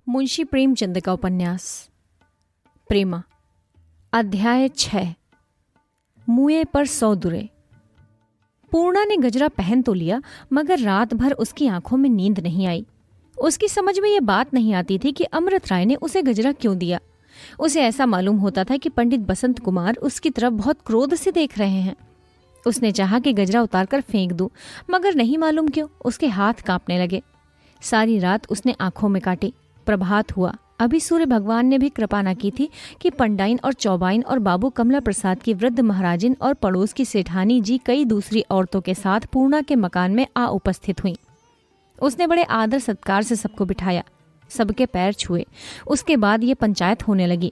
मुंशी प्रेमचंद का उपन्यास प्रेमा, अध्याय 6। मुए पर 100 दुरे। पूर्णा ने गजरा पहन तो लिया, मगर रात भर उसकी आंखों में नींद नहीं आई। उसकी समझ में यह बात नहीं आती थी कि अमृत राय ने उसे गजरा क्यों दिया। उसे ऐसा मालूम होता था कि पंडित बसंत कुमार उसकी तरफ बहुत क्रोध से देख रहे हैं। उसने चाहा कि गजरा उतारकर फेंक दूं, मगर नहीं मालूम क्यों उसके हाथ कांपने लगे। सारी रात उसने आंखों में काटी। प्रभात हुआ। अभी सूर्य भगवान ने भी कृपा न की थी कि पंडाइन और चौबाइन और बाबू कमला प्रसाद की वृद्ध महाराजिन और पड़ोस की सेठानी जी कई दूसरी औरतों के साथ पूर्णा के मकान में आ उपस्थित हुई। उसने बड़े आदर सत्कार से सबको बिठाया, सबके पैर छुए। उसके बाद ये पंचायत होने लगी।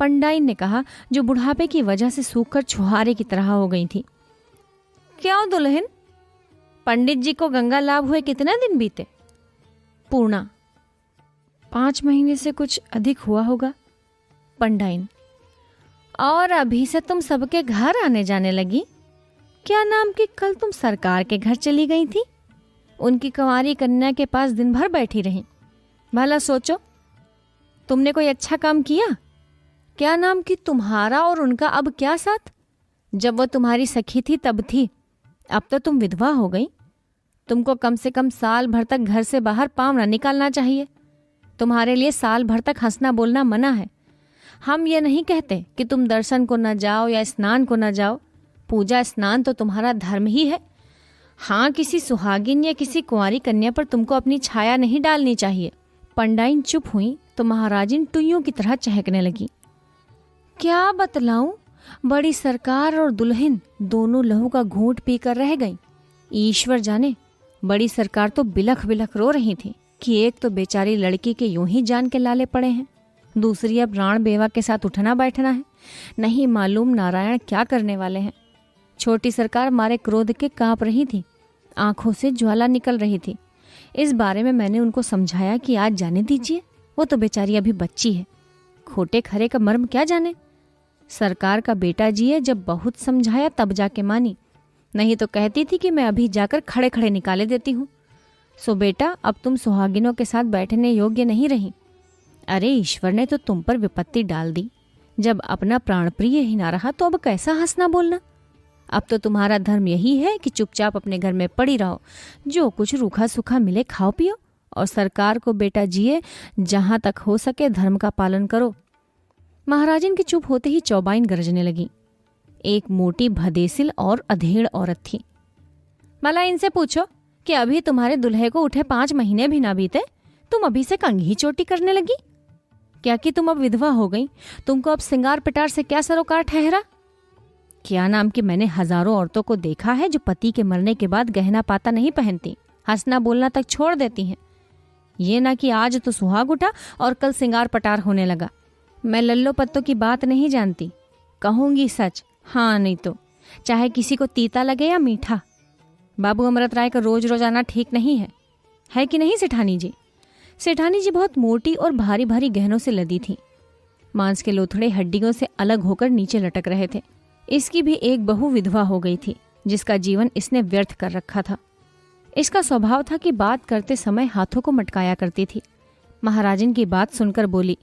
पंडाइन ने कहा, जो बुढ़ापे की वजह से सूखकर छुहारे की तरह हो गई थी, क्यों दुल्हन, पंडित जी को गंगा लाभ हुए कितने दिन बीते? पूर्णा, 5 महीने से कुछ अधिक हुआ होगा। पंडाइन, और अभी से तुम सबके घर आने जाने लगी? क्या नाम की कल तुम सरकार के घर चली गई थी? उनकी कंवारी कन्या के पास दिन भर बैठी रही। भला सोचो, तुमने कोई अच्छा काम किया? क्या नाम की तुम्हारा और उनका अब क्या साथ? जब वो तुम्हारी सखी थी तब थी, अब तो तुम विधवा हो गई। तुमको कम से कम साल भर तक घर से बाहर पाँव न निकालना चाहिए। तुम्हारे लिए साल भर तक हंसना बोलना मना है। हम ये नहीं कहते कि तुम दर्शन को न जाओ या स्नान को न जाओ। पूजा स्नान तो तुम्हारा धर्म ही है। हाँ, किसी सुहागिन या किसी कुंवारी कन्या पर तुमको अपनी छाया नहीं डालनी चाहिए। पंडाइन चुप हुई तो महाराजिन टुइयों की तरह चहकने लगी। क्या बतलाऊं, बड़ी सरकार और दुल्हन दोनों लहू का घूंट पीकर रह गईं। ईश्वर जाने, बड़ी सरकार तो बिलख बिलख रो रही थी कि एक तो बेचारी लड़की के यूं ही जान के लाले पड़े हैं, दूसरी अब राण बेवा के साथ उठना बैठना है। नहीं मालूम नारायण क्या करने वाले हैं। छोटी सरकार मारे क्रोध के कांप रही थी, आंखों से ज्वाला निकल रही थी। इस बारे में मैंने उनको समझाया कि आज जाने दीजिए, वो तो बेचारी अभी बच्ची है, खोटे खरे का मर्म क्या जाने। सरकार का बेटा जी है, जब बहुत समझाया तब जाके मानी, नहीं तो कहती थी कि मैं अभी जाकर खड़े खड़े निकाले देती हूँ। सो बेटा, अब तुम सुहागिनों के साथ बैठने योग्य नहीं रही। अरे ईश्वर ने तो तुम पर विपत्ति डाल दी। जब अपना प्राण प्रिय ही ना रहा तो अब कैसा हंसना बोलना। अब तो तुम्हारा धर्म यही है कि चुपचाप अपने घर में पड़ी रहो, जो कुछ रूखा सूखा मिले खाओ पियो, और सरकार को बेटा जिए, जहां तक हो सके धर्म का पालन करो। महाराजन के चुप होते ही चौबाइन गरजने लगी। एक मोटी भदेसिल और अधेड़ औरत थी। भला इनसे पूछो कि अभी तुम्हारे दुल्हे को उठे 5 महीने भी ना बीते, तुम अभी से कंघी चोटी करने लगी? क्या कि तुम अब विधवा हो गई, तुमको अब सिंगार पिटार से क्या सरोकार ठहरा? क्या नाम कि मैंने हजारों औरतों को देखा है जो पति के मरने के बाद गहना पाता नहीं पहनती, हंसना बोलना तक छोड़ देती हैं। ये ना कि आज तो सुहाग उठा और कल सिंगार पटार होने लगा। मैं लल्लो पत्तों की बात नहीं जानती, कहूंगी सच, हाँ नहीं तो चाहे किसी को तीता लगे या मीठा। बाबू अमृत राय का रोज रोज आना ठीक नहीं है कि नहीं सेठानी जी? सेठानी जी बहुत मोटी और भारी भारी गहनों से लदी थी। मांस के लोथड़े हड्डियों से अलग होकर नीचे लटक रहे थे। इसकी भी एक बहू विधवा हो गई थी, जिसका जीवन इसने व्यर्थ कर रखा था। इसका स्वभाव था कि बात करते समय हाथों को मटकाया करती थी। महाराजन की बात सुनकर बोली,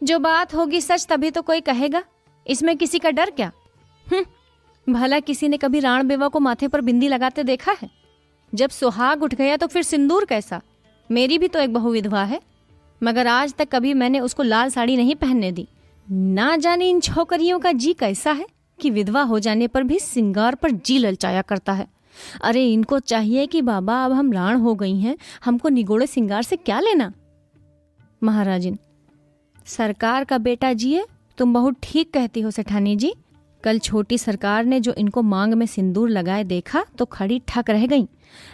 जो बात होगी सच तभी तो कोई कहेगा, इसमें किसी का डर क्या? भला किसी ने कभी राण बेवा को माथे पर बिंदी लगाते देखा है? जब सुहाग उठ गया तो फिर सिंदूर कैसा? मेरी भी तो एक बहू विधवा है, मगर आज तक कभी मैंने उसको लाल साड़ी नहीं पहनने दी। ना जाने इन छोकरियों का जी कैसा है कि विधवा हो जाने पर भी सिंगार पर जी ललचाया करता है। अरे इनको चाहिए कि बाबा अब हम राण हो गई हैं, हमको निगोड़े सिंगार से क्या लेना। महाराजिन, सरकार का बेटा जिए, तुम बहुत ठीक कहती हो सेठानी जी। कल छोटी सरकार ने जो इनको मांग में सिंदूर लगाए देखा तो खड़ी ठक रह गई,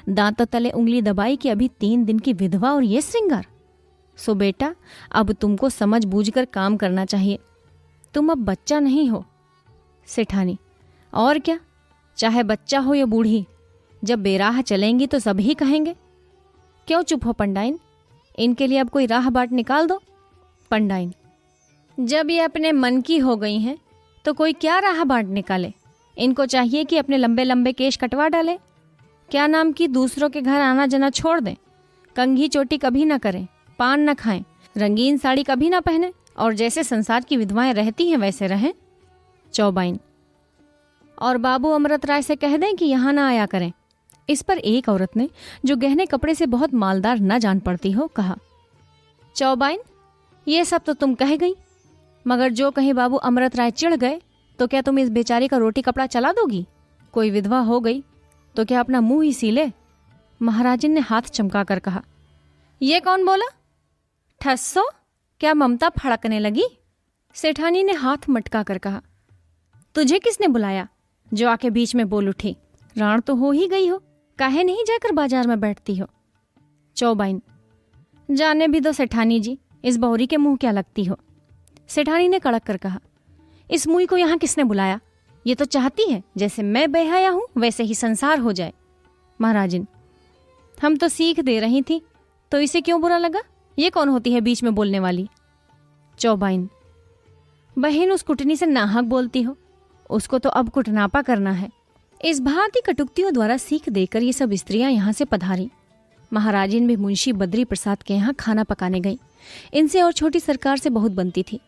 दांतों तले उंगली दबाई कि अभी 3 दिन की विधवा और ये श्रृंगार। सो बेटा, अब तुमको समझ बूझकर काम करना चाहिए। तुम अब बच्चा नहीं हो। सेठानी, और क्या, चाहे बच्चा हो या बूढ़ी, जब बेराह चलेंगी तो सभी कहेंगे। क्यों चुप हो पंडाइन, इनके लिए अब कोई राह बाट निकाल दो। पंडाइन, जब ये अपने मन की हो गई हैं तो कोई क्या राह बाट निकाले। इनको चाहिए कि अपने लंबे लंबे केश कटवा डाले, क्या नाम की दूसरों के घर आना जाना छोड़ दें, कंघी चोटी कभी ना करें, पान न खाएं, रंगीन साड़ी कभी ना पहने और जैसे संसार की विधवाएं रहती हैं वैसे रहें। चौबाइन, और बाबू अमृत राय से कह दें कि यहाँ ना आया करें। इस पर एक औरत ने, जो गहने कपड़े से बहुत मालदार न जान पड़ती हो, कहा, चौबाइन, ये सब तो तुम कह गई, मगर जो कहीं बाबू अमृत राय चिढ़ गए तो क्या तुम इस बेचारी का रोटी कपड़ा चला दोगी? कोई विधवा हो गई तो क्या अपना मुंह ही सी ले? महाराजिन ने हाथ चमका कर कहा। ये कौन बोला? ठस्सो, क्या ममता फड़कने लगी? सेठानी ने हाथ मटका कर कहा। तुझे किसने बुलाया जो आके बीच में बोल उठी? राण तो हो ही गई हो, काहे नहीं जाकर बाजार में बैठती हो? चौबाइन, जाने भी दो सेठानी जी, इस बहुरी के मुंह क्या लगती हो? सेठानी ने कड़क कर कहा। इस मुई को यहाँ किसने बुलाया? ये तो चाहती है जैसे मैं बेहया हूं वैसे ही संसार हो जाए। महाराजिन, हम तो सीख दे रही थी, तो इसे क्यों बुरा लगा? ये कौन होती है बीच में बोलने वाली? चौबाइन, बहन उस कुटनी से नाहक बोलती हो, उसको तो अब कुटनापा करना है। इस भांति कटुक्तियों द्वारा सीख देकर ये सब स्त्रियां यहाँ से पधारी। महाराजिन भी मुंशी बद्री प्रसाद के यहाँ खाना पकाने गई। इनसे और छोटी सरकार से बहुत बनती थी,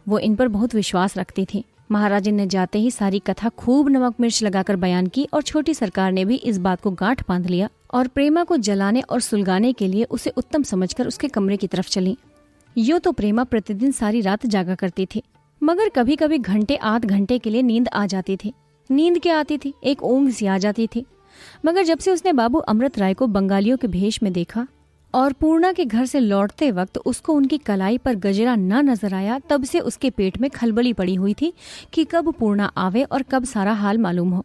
वो इन पर बहुत विश्वास रखती थी। महाराजिन ने जाते ही सारी कथा खूब नमक मिर्च लगाकर बयान की और छोटी सरकार ने भी इस बात को गांठ बांध लिया और प्रेमा को जलाने और सुलगाने के लिए उसे उत्तम समझकर उसके कमरे की तरफ चली। यूं तो प्रेमा प्रतिदिन सारी रात जागा करती थी, मगर कभी कभी घंटे आध घंटे के लिए नींद आ जाती थी। नींद क्या आती थी, एक ऊंघ सी आ जाती थी। मगर जब से उसने बाबू अमृत राय को बंगालियों के भेष में देखा और पूर्णा के घर से लौटते वक्त उसको उनकी कलाई पर गजरा न नजर आया, तब से उसके पेट में खलबली पड़ी हुई थी कि कब पूर्णा आवे और कब सारा हाल मालूम हो।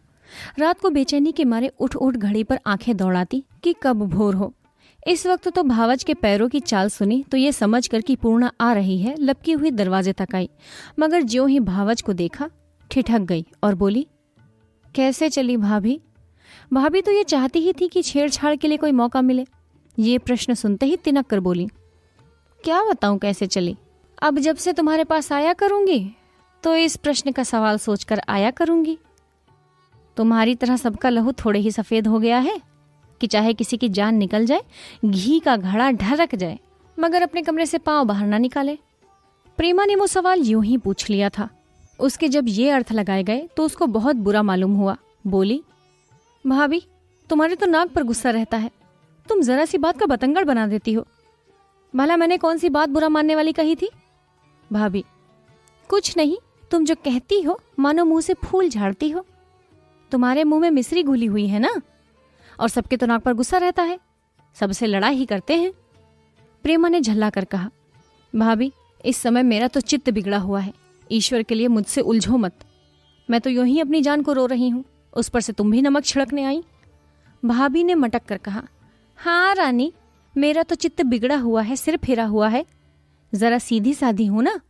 रात को बेचैनी के मारे उठ उठ घड़ी पर आंखें दौड़ाती कि कब भोर हो। इस वक्त तो भावज के पैरों की चाल सुनी तो ये समझ कर कि पूर्णा आ रही है, लपकी हुई दरवाजे तक आई, मगर ज्यों ही भावज को देखा ठिठक गई और बोली, कैसे चली भाभी? भाभी तो ये चाहती ही थी कि छेड़छाड़ के लिए कोई मौका मिले। ये प्रश्न सुनते ही तिनक कर बोली, क्या बताऊं कैसे चली? अब जब से तुम्हारे पास आया करूंगी तो इस प्रश्न का सवाल सोचकर आया करूंगी। तुम्हारी तरह सबका लहू थोड़े ही सफेद हो गया है कि चाहे किसी की जान निकल जाए, घी का घड़ा ढरक जाए, मगर अपने कमरे से पांव बाहर ना निकाले। प्रेमा ने वो सवाल यूं ही पूछ लिया था। उसके जब ये अर्थ लगाए गए तो उसको बहुत बुरा मालूम हुआ। बोली, भाभी, तुम्हारे तो नाक पर गुस्सा रहता है, तुम जरा सी बात का बतंगड़ बना देती हो। भला मैंने कौन सी बात बुरा मानने वाली कही थी? भाभी, कुछ नहीं, तुम जो कहती हो मानो मुंह से फूल झाड़ती हो। तुम्हारे मुंह में मिश्री घुली हुई है ना, और सबके तो नाक पर गुस्सा रहता है, सबसे लड़ाई ही करते हैं। प्रेमा ने झल्ला कर कहा, भाभी, इस समय मेरा तो चित्त बिगड़ा हुआ है, ईश्वर के लिए मुझसे उलझो मत। मैं तो यूं ही अपनी जान को रो रही हूं, उस पर से तुम भी नमक छिड़कने आई। भाभी ने मटक कर कहा, हाँ रानी, मेरा तो चित्त बिगड़ा हुआ है, सिर फिरा हुआ है। जरा सीधी साधी हूं ना,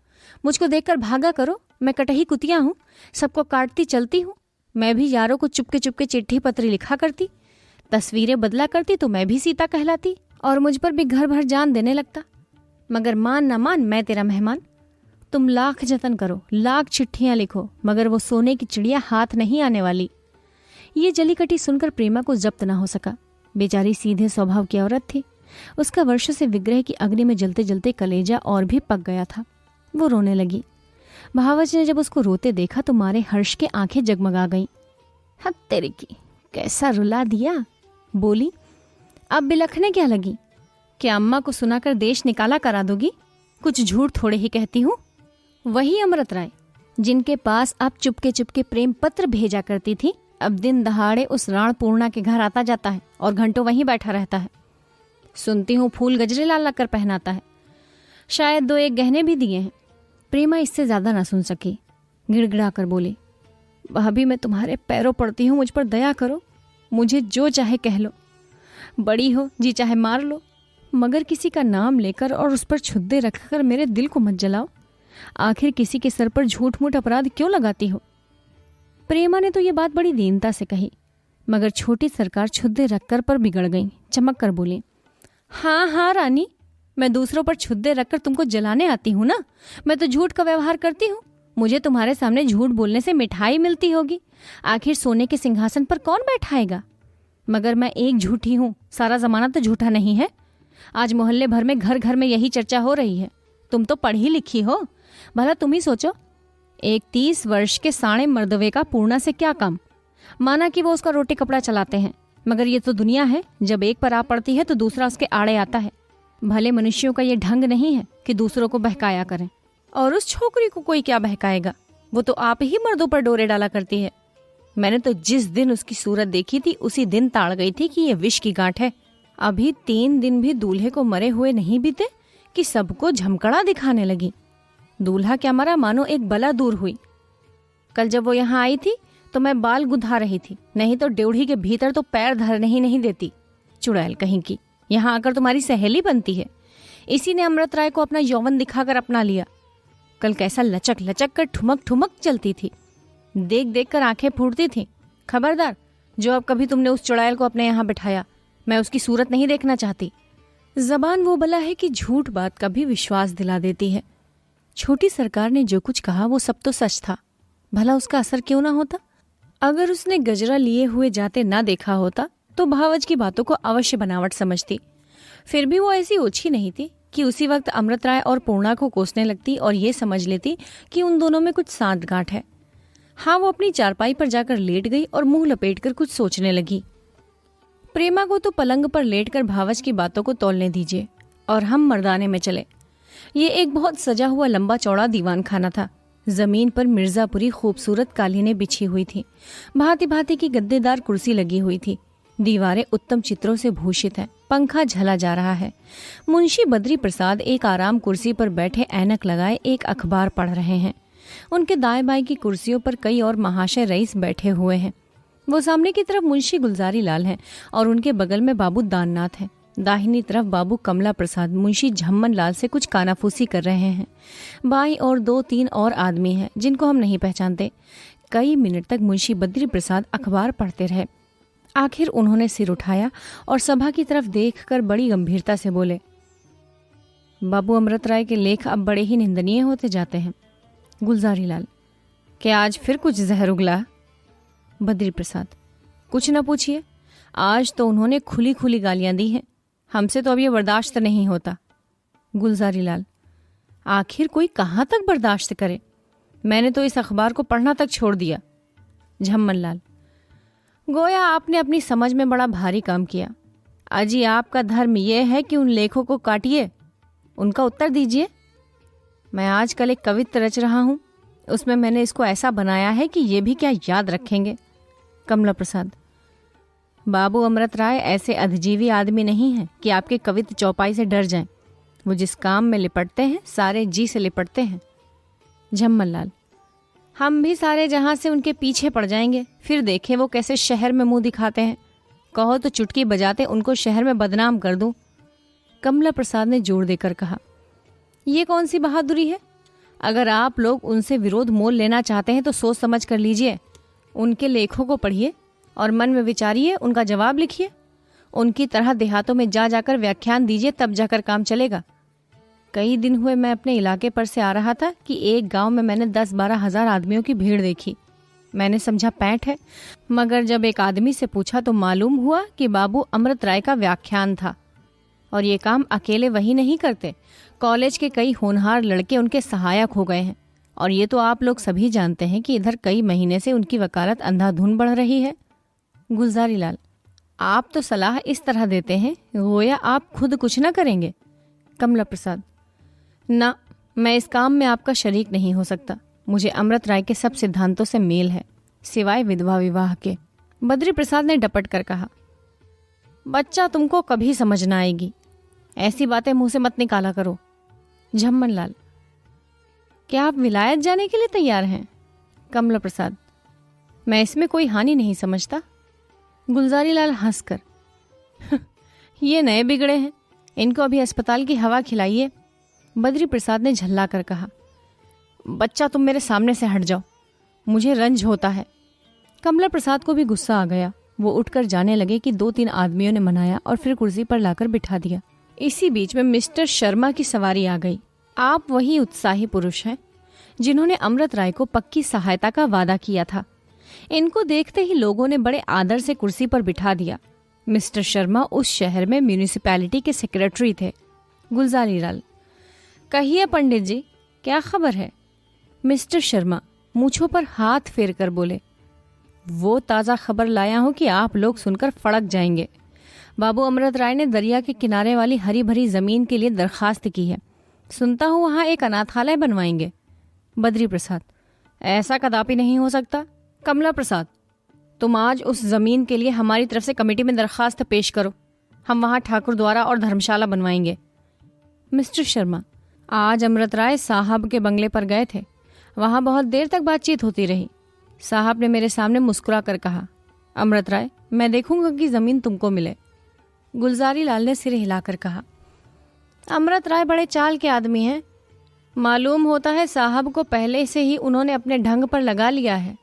मुझको देखकर भागा करो। मैं कटही कुतिया हूं, सबको काटती चलती हूं। मैं भी यारों को चुपके चुपके चिट्ठी पत्री लिखा करती, तस्वीरें बदला करती तो मैं भी सीता कहलाती और मुझ पर भी घर भर जान देने लगता। मगर मान ना मान, मैं तेरा मेहमान। तुम लाख जतन करो, लाख चिट्ठियां लिखो, मगर वो सोने की चिड़िया हाथ नहीं आने वाली। ये जलीकटी सुनकर प्रेमा को जब्त ना हो सका। बेचारी सीधे स्वभाव की औरत थी। उसका वर्षों से विग्रह की अग्नि में जलते जलते कलेजा और भी पक गया था। वो रोने लगी। भावज ने जब उसको रोते देखा तो मारे हर्ष के आंखें जगमगा गईं। हद तेरे की, कैसा रुला दिया। बोली, अब बिलखने क्या लगी? क्या अम्मा को सुनाकर देश निकाला करा दोगी? कुछ झूठ थोड़े ही कहती हूँ। वही अमृत राय जिनके पास आप चुपके चुपके प्रेम पत्र भेजा करती थी, अब दिन दहाड़े उस राण पूर्णा के घर आता जाता है और घंटों वहीं बैठा रहता है। सुनती हूँ फूल गजरे ला कर पहनाता है, शायद 2-1 गहने भी दिए हैं। प्रेमा इससे ज्यादा ना सुन सकी, गिड़गिड़ा कर बोली, भाभी, मैं तुम्हारे पैरों पड़ती हूँ, मुझ पर दया करो। मुझे जो चाहे कह लो, बड़ी हो जी चाहे मार लो, मगर किसी का नाम लेकर और उस पर छुद्दे रखकर मेरे दिल को मत जलाओ। आखिर किसी के सर पर झूठ मूठ अपराध क्यों लगाती हो? प्रेमा ने तो ये बात बड़ी दीनता से कही, मगर छोटी सरकार छुद्दे रखकर पर बिगड़ गई। चमक कर बोली, हाँ हाँ रानी, मैं दूसरों पर छुद्दे रखकर तुमको जलाने आती हूँ ना। मैं तो झूठ का व्यवहार करती हूँ। मुझे तुम्हारे सामने झूठ बोलने से मिठाई मिलती होगी। आखिर सोने के सिंहासन पर कौन बैठाएगा? मगर मैं एक झूठी हूँ, सारा जमाना तो झूठा नहीं है। आज मोहल्ले भर में घर घर में यही चर्चा हो रही है। तुम तो पढ़ी लिखी हो, भला तुम ही सोचो, एक 30 वर्ष के साणे मर्दवे का पूर्णा से क्या काम। माना कि वो उसका रोटी कपड़ा चलाते हैं, मगर ये तो दुनिया है, जब एक पर आ पड़ती है तो दूसरा उसके आड़े आता है। भले मनुष्यों का ये ढंग नहीं है कि दूसरों को बहकाया करें। और उस छोकरी को कोई क्या बहकाएगा, वो तो आप ही मर्दों पर डोरे डाला करती है। मैंने तो जिस दिन उसकी सूरत देखी थी उसी दिन ताड़ गई थी कि ये विष की गांठ है। अभी 3 दिन भी दूल्हे को मरे हुए नहीं बीते कि सबको झमकड़ा दिखाने लगी। दूल्हा क्या मरा, मानो एक बला दूर हुई। कल जब वो यहाँ आई थी तो मैं बाल गुधा रही थी, नहीं तो ड्योढ़ी के भीतर तो पैर धरने ही नहीं देती। चुड़ैल कहीं की, यहाँ आकर तुम्हारी सहेली बनती है। इसी ने अमृत राय को अपना यौवन दिखाकर अपना लिया। कल कैसा लचक लचक कर ठुमक ठुमक चलती थी, देख देख कर आंखें फूटती थी। खबरदार, जो अब कभी तुमने उस चुड़ैल को अपने यहाँ बिठाया, मैं उसकी सूरत नहीं देखना चाहती। जबान वो बला है कि झूठ बात का भी विश्वास दिला देती है। छोटी सरकार ने जो कुछ कहा वो सब तो सच था, भला उसका असर क्यों ना होता। अगर उसने गजरा लिए हुए जाते ना देखा होता तो भावज की बातों को अवश्य बनावट समझती। फिर भी वो ऐसी ओछी नहीं थी कि उसी वक्त अमृत राय और पूर्णा को कोसने लगती और ये समझ लेती कि उन दोनों में कुछ सांठगांठ है। हाँ, वो अपनी चारपाई पर जाकर लेट गई और मुंह लपेटकर कुछ सोचने लगी। प्रेमा को तो पलंग पर लेटकर भावज की बातों को तौलने दीजिए और हम मर्दाने में चले। ये एक बहुत सजा हुआ लंबा चौड़ा दीवान खाना था। जमीन पर मिर्जापुरी खूबसूरत कालीनें बिछी हुई थी। भांति भांति की गद्देदार कुर्सी लगी हुई थी। दीवारें उत्तम चित्रों से भूषित हैं। पंखा झला जा रहा है। मुंशी बद्री प्रसाद एक आराम कुर्सी पर बैठे ऐनक लगाए एक अखबार पढ़ रहे हैं। उनके दाएं बाएं की कुर्सियों पर कई और महाशय रईस बैठे हुए हैं। वो सामने की तरफ मुंशी गुलजारी लाल हैं और उनके बगल में बाबू दाननाथ हैं। दाहिनी तरफ बाबू कमला प्रसाद मुंशी झम्मन लाल से कुछ कानाफूसी कर रहे हैं। बाईं और 2-3 और आदमी हैं जिनको हम नहीं पहचानते। कई मिनट तक मुंशी बद्री प्रसाद अखबार पढ़ते रहे। आखिर उन्होंने सिर उठाया और सभा की तरफ देखकर बड़ी गंभीरता से बोले, बाबू अमृत राय के लेख अब बड़े ही निंदनीय होते जाते हैं। गुलजारी लाल, क्या आज फिर कुछ जहर उगला? बद्री प्रसाद, कुछ न पूछिए, आज तो उन्होंने खुली खुली गालियां दी हैं। हमसे तो अब ये बर्दाश्त नहीं होता। गुलजारी लाल, आखिर कोई कहाँ तक बर्दाश्त करे? मैंने तो इस अखबार को पढ़ना तक छोड़ दिया। झम्मन लाल, गोया आपने अपनी समझ में बड़ा भारी काम किया। अजी आपका धर्म यह है कि उन लेखों को काटिए, उनका उत्तर दीजिए। मैं आजकल एक कवित्त रच रहा हूँ, उसमें मैंने इसको ऐसा बनाया है कि ये भी क्या याद रखेंगे। कमला प्रसाद, बाबू अमृत राय ऐसे अधजीवी आदमी नहीं हैं कि आपके कवित्त चौपाई से डर जाएं। वो जिस काम में लिपटते हैं सारे जी से लिपटते हैं। झम्मन लाल, हम भी सारे जहां से उनके पीछे पड़ जाएंगे, फिर देखें वो कैसे शहर में मुंह दिखाते हैं। कहो तो चुटकी बजाते उनको शहर में बदनाम कर दूं। कमला प्रसाद ने जोर देकर कहा, ये कौन सी बहादुरी है? अगर आप लोग उनसे विरोध मोल लेना चाहते हैं तो सोच समझ कर लीजिए। उनके लेखों को पढ़िए और मन में विचारिए, उनका जवाब लिखिए। उनकी तरह देहातों में जा जाकर व्याख्यान दीजिए, तब जाकर काम चलेगा। कई दिन हुए मैं अपने इलाके पर से आ रहा था कि एक गांव में मैंने 10-12 हजार आदमियों की भीड़ देखी। मैंने समझा पैंट है, मगर जब एक आदमी से पूछा तो मालूम हुआ कि बाबू अमृत राय का व्याख्यान था। और ये काम अकेले वही नहीं करते, कॉलेज के कई होनहार लड़के उनके सहायक हो गए हैं। और ये तो आप लोग सभी जानते हैं कि इधर कई महीने से उनकी वकालत अंधाधुन बढ़ रही है। गुलजारी लाल, आप तो सलाह इस तरह देते हैं गोया आप खुद कुछ न करेंगे। कमला प्रसाद, ना, मैं इस काम में आपका शरीक नहीं हो सकता। मुझे अमृत राय के सब सिद्धांतों से मेल है, सिवाय विधवा विवाह के। बद्री प्रसाद ने डपट कर कहा, बच्चा तुमको कभी समझ न आएगी, ऐसी बातें मुंह से मत निकाला करो। झम्मन लाल, क्या आप विलायत जाने के लिए तैयार हैं? कमला प्रसाद, मैं इसमें कोई हानि नहीं समझता। गुलजारी लाल हंसकर, ये नए बिगड़े हैं, इनको अभी अस्पताल की हवा खिलाइए। बद्री प्रसाद ने झल्ला कर कहा, बच्चा तुम मेरे सामने से हट जाओ, मुझे रंज होता है। कमला प्रसाद को भी गुस्सा आ गया। वो उठकर जाने लगे कि 2-3 आदमियों ने मनाया और फिर कुर्सी पर लाकर बिठा दिया। इसी बीच में मिस्टर शर्मा की सवारी आ गई। आप वही उत्साही पुरुष हैं जिन्होंने अमृत राय को पक्की सहायता का वादा किया था। इनको देखते ही लोगों ने बड़े आदर से कुर्सी पर बिठा दिया। मिस्टर शर्मा उस शहर में म्यूनिसिपैलिटी के सेक्रेटरी थे। गुलजारी लाल: कहिए पंडित जी, क्या खबर है? मिस्टर शर्मा मूंछों पर हाथ फेर कर बोले, वो ताज़ा खबर लाया हूं कि आप लोग सुनकर फड़क जाएंगे। बाबू अमृत राय ने दरिया के किनारे वाली हरी भरी जमीन के लिए दरखास्त की है। सुनता हूं वहां एक अनाथालय बनवाएंगे। बद्री प्रसाद: ऐसा कदापि नहीं हो सकता। कमला प्रसाद, तुम आज उस जमीन के लिए हमारी तरफ से कमेटी में दरखास्त पेश करो। हम वहां ठाकुर द्वारा और धर्मशाला बनवाएंगे। मिस्टर शर्मा: आज अमृत राय साहब के बंगले पर गए थे। वहां बहुत देर तक बातचीत होती रही। साहब ने मेरे सामने मुस्कुरा कर कहा, अमृत राय, मैं देखूंगा कि जमीन तुमको मिले। गुलजारी लाल ने सिर हिलाकर कहा, अमृत राय बड़े चाल के आदमी हैं। मालूम होता है साहब को पहले से ही उन्होंने अपने ढंग पर लगा लिया है।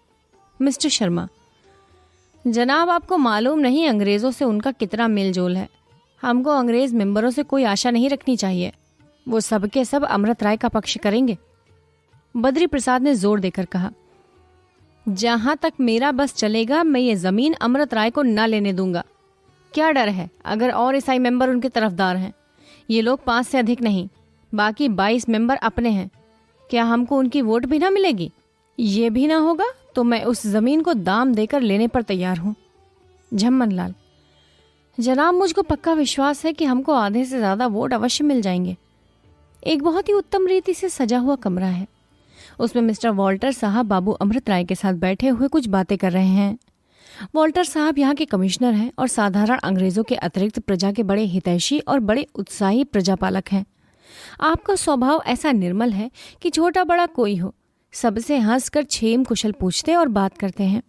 मिस्टर शर्मा: जनाब, आपको मालूम नहीं अंग्रेज़ों से उनका कितना मेलजोल है। हमको अंग्रेज़ मेंबरों से कोई आशा नहीं रखनी चाहिए। वो सब के सब अमृत राय का पक्ष करेंगे। बद्री प्रसाद ने जोर देकर कहा, जहां तक मेरा बस चलेगा मैं ये जमीन अमृत राय को ना लेने दूंगा। क्या डर है अगर और ईसाई मेंबर उनके तरफदार हैं? ये लोग 5 से अधिक नहीं, बाकी 22 मेंबर अपने हैं। क्या हमको उनकी वोट भी ना मिलेगी? ये भी ना होगा तो मैं उस जमीन को दाम देकर लेने पर तैयार हूं। झम्मन लाल: जनाब, मुझको पक्का विश्वास है कि हमको आधे से ज्यादा वोट अवश्य मिल जाएंगे। एक बहुत ही उत्तम रीति से सजा हुआ कमरा है। उसमें मिस्टर वॉल्टर साहब बाबू अमृत राय के साथ बैठे हुए कुछ बातें कर रहे हैं। वॉल्टर साहब यहाँ के कमिश्नर हैं और साधारण अंग्रेजों के अतिरिक्त प्रजा के बड़े हितैषी और बड़े उत्साही प्रजापालक हैं। आपका स्वभाव ऐसा निर्मल है कि छोटा बड़ा कोई हो, सबसे हंसकर क्षेम कुशल पूछते और बात करते हैं।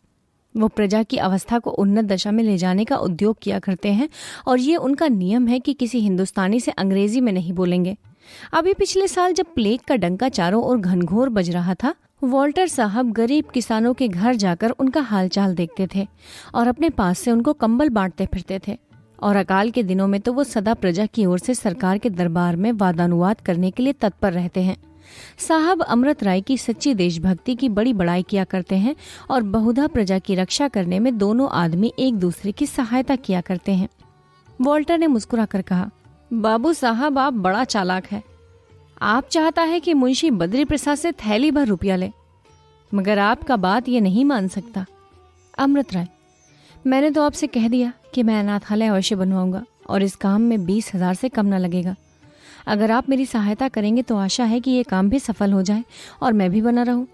वो प्रजा की अवस्था को उन्नत दशा में ले जाने का उद्योग किया करते हैं और ये उनका नियम है कि किसी हिंदुस्तानी से अंग्रेजी में नहीं बोलेंगे। अभी पिछले साल जब प्लेग का डंका चारों ओर घनघोर बज रहा था, वॉल्टर साहब गरीब किसानों के घर जाकर उनका हालचाल देखते थे और अपने पास से उनको कंबल बांटते फिरते थे। और अकाल के दिनों में तो वो सदा प्रजा की ओर से सरकार के दरबार में वादानुवाद करने के लिए तत्पर रहते हैं। साहब अमृत राय की सच्ची देशभक्ति की बड़ी बड़ाई किया करते हैं और बहुधा प्रजा की रक्षा करने में दोनों आदमी एक दूसरे की सहायता किया करते हैं। वॉल्टर ने मुस्कुराकर कहा, बाबू साहब, आप बड़ा चालाक है। आप चाहता है कि मुंशी बद्री प्रसाद से थैली भर रुपया ले, मगर आपका बात ये नहीं मान सकता। अमृत राय: मैंने तो आपसे कह दिया कि मैं अनाथालय अवश्य बनवाऊंगा और इस काम में 20,000 से कम न लगेगा। अगर आप मेरी सहायता करेंगे तो आशा है कि ये काम भी सफल हो जाए और मैं भी बना रहूं।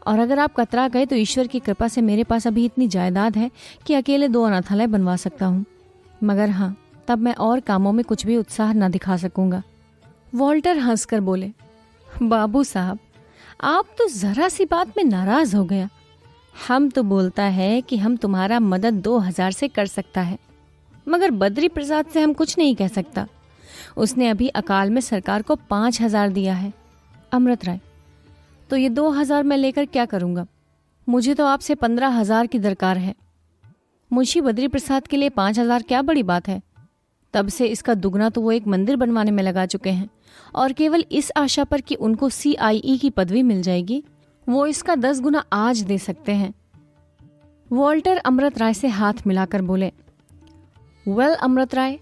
और अगर आप कतरा गए तो ईश्वर की कृपा से मेरे पास अभी इतनी जायदाद है कि अकेले 2 अनाथालय बनवा सकता हूँ। मगर हाँ, तब मैं और कामों में कुछ भी उत्साह न दिखा सकूंगा। वॉल्टर हंसकर बोले, बाबू साहब, आप तो जरा सी बात में नाराज हो गया। हम तो बोलता है कि हम तुम्हारा मदद 2,000 से कर सकता है, मगर बद्री प्रसाद से हम कुछ नहीं कह सकता। उसने अभी अकाल में सरकार को 5,000 दिया है। अमृत राय: तो ये 2,000 मैं लेकर क्या करूंगा? मुझे तो आपसे 15,000 की दरकार है। मुंशी बद्री प्रसाद के लिए 5,000 क्या बड़ी बात है? तब से इसका दुगना तो वो एक मंदिर बनवाने में लगा चुके हैं और केवल इस आशा पर कि उनको CIE की पदवी मिल जाएगी, वो इसका 10 गुना आज दे सकते हैं। वॉल्टर अमृत राय से हाथ मिलाकर बोले, वेल अमृत राय,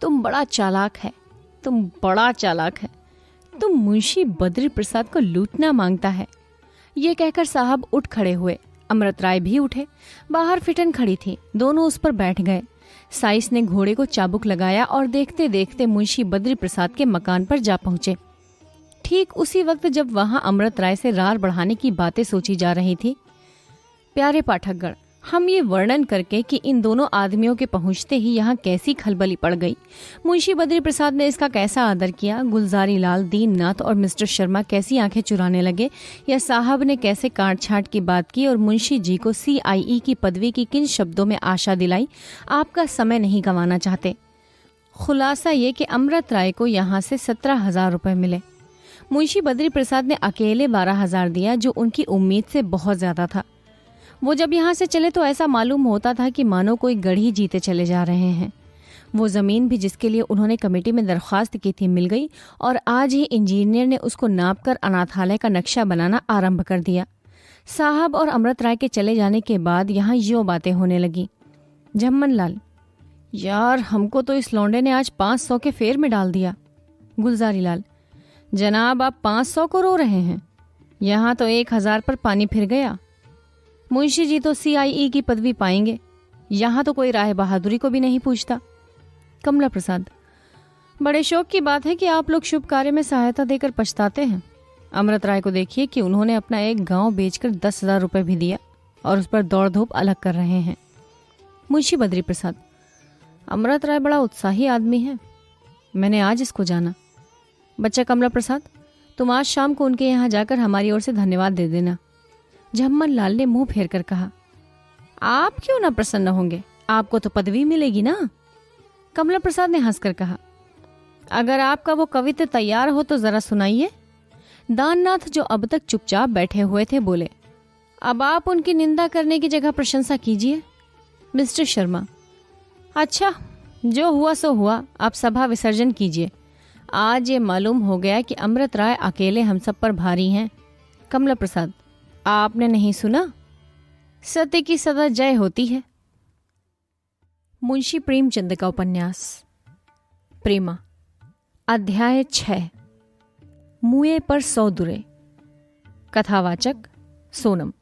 तुम बड़ा चालाक है, तुम मुंशी बद्री प्रसाद को लूटना मांगता है। ये कहकर साहब उठ खड़े हुए। अमृत राय भी उठे। बाहर फिटन खड़ी थी, दोनों उस पर बैठ गए। साइस ने घोड़े को चाबुक लगाया और देखते देखते मुंशी बद्री प्रसाद के मकान पर जा पहुंचे। ठीक उसी वक्त जब वहां अमृत राय से रार बढ़ाने की बातें सोची जा रही थी। प्यारे पाठकगण, हम ये वर्णन करके कि इन दोनों आदमियों के पहुंचते ही यहाँ कैसी खलबली पड़ गई, मुंशी बद्री प्रसाद ने इसका कैसा आदर किया, गुलजारी लाल, दीननाथ और मिस्टर शर्मा कैसी आंखें चुराने लगे, या साहब ने कैसे काट छाट की बात की और मुंशी जी को CIE की पदवी की किन शब्दों में आशा दिलाई, आपका समय नहीं गंवाना चाहते। खुलासा ये कि अमृत राय को यहाँ से 17,000 रुपये मिले। मुंशी बद्री प्रसाद ने अकेले 12,000 दिया, जो उनकी उम्मीद से बहुत ज्यादा था। वो जब यहाँ से चले तो ऐसा मालूम होता था कि मानो कोई गढ़ी जीते चले जा रहे हैं। वो ज़मीन भी जिसके लिए उन्होंने कमेटी में दरख्वास्त की थी मिल गई और आज ही इंजीनियर ने उसको नापकर अनाथालय का नक्शा बनाना आरंभ कर दिया। साहब और अमृत राय के चले जाने के बाद यहाँ यूँ बातें होने लगी। झम्मन लाल: यार, हमको तो इस लौंडे ने आज 500 के फेर में डाल दिया। गुलजारी लाल: जनाब, आप 500 को रो रहे हैं, यहाँ तो 1000 पर पानी फिर गया। मुंशी जी तो CIE की पदवी पाएंगे, यहाँ तो कोई राय बहादुरी को भी नहीं पूछता। कमला प्रसाद: बड़े शौक की बात है कि आप लोग शुभ कार्य में सहायता देकर पछताते हैं। अमृत राय को देखिए कि उन्होंने अपना एक गांव बेचकर 10,000 रुपये भी दिया और उस पर दौड़ धूप अलग कर रहे हैं। मुंशी बद्री प्रसाद: अमृत राय बड़ा उत्साही आदमी है, मैंने आज इसको जाना। बच्चा कमला प्रसाद, तुम आज शाम को उनके यहाँ जाकर हमारी ओर से धन्यवाद दे देना। झम्मन लाल ने मुंह फेर कर कहा, आप क्यों ना प्रसन्न होंगे, आपको तो पदवी मिलेगी ना। कमला प्रसाद ने हंसकर कहा, अगर आपका वो कविता तैयार हो तो जरा सुनाइए। दाननाथ, जो अब तक चुपचाप बैठे हुए थे, बोले, अब आप उनकी निंदा करने की जगह प्रशंसा कीजिए। मिस्टर शर्मा: अच्छा, जो हुआ सो हुआ, आप सभा विसर्जन कीजिए। आज ये मालूम हो गया कि अमृत राय अकेले हम सब पर भारी हैं। कमला प्रसाद: आपने नहीं सुना, सत्य की सदा जय होती है। मुंशी प्रेमचंद का उपन्यास प्रेमा, अध्याय 6, मुए पर 100 दुरे। कथावाचक सोनम।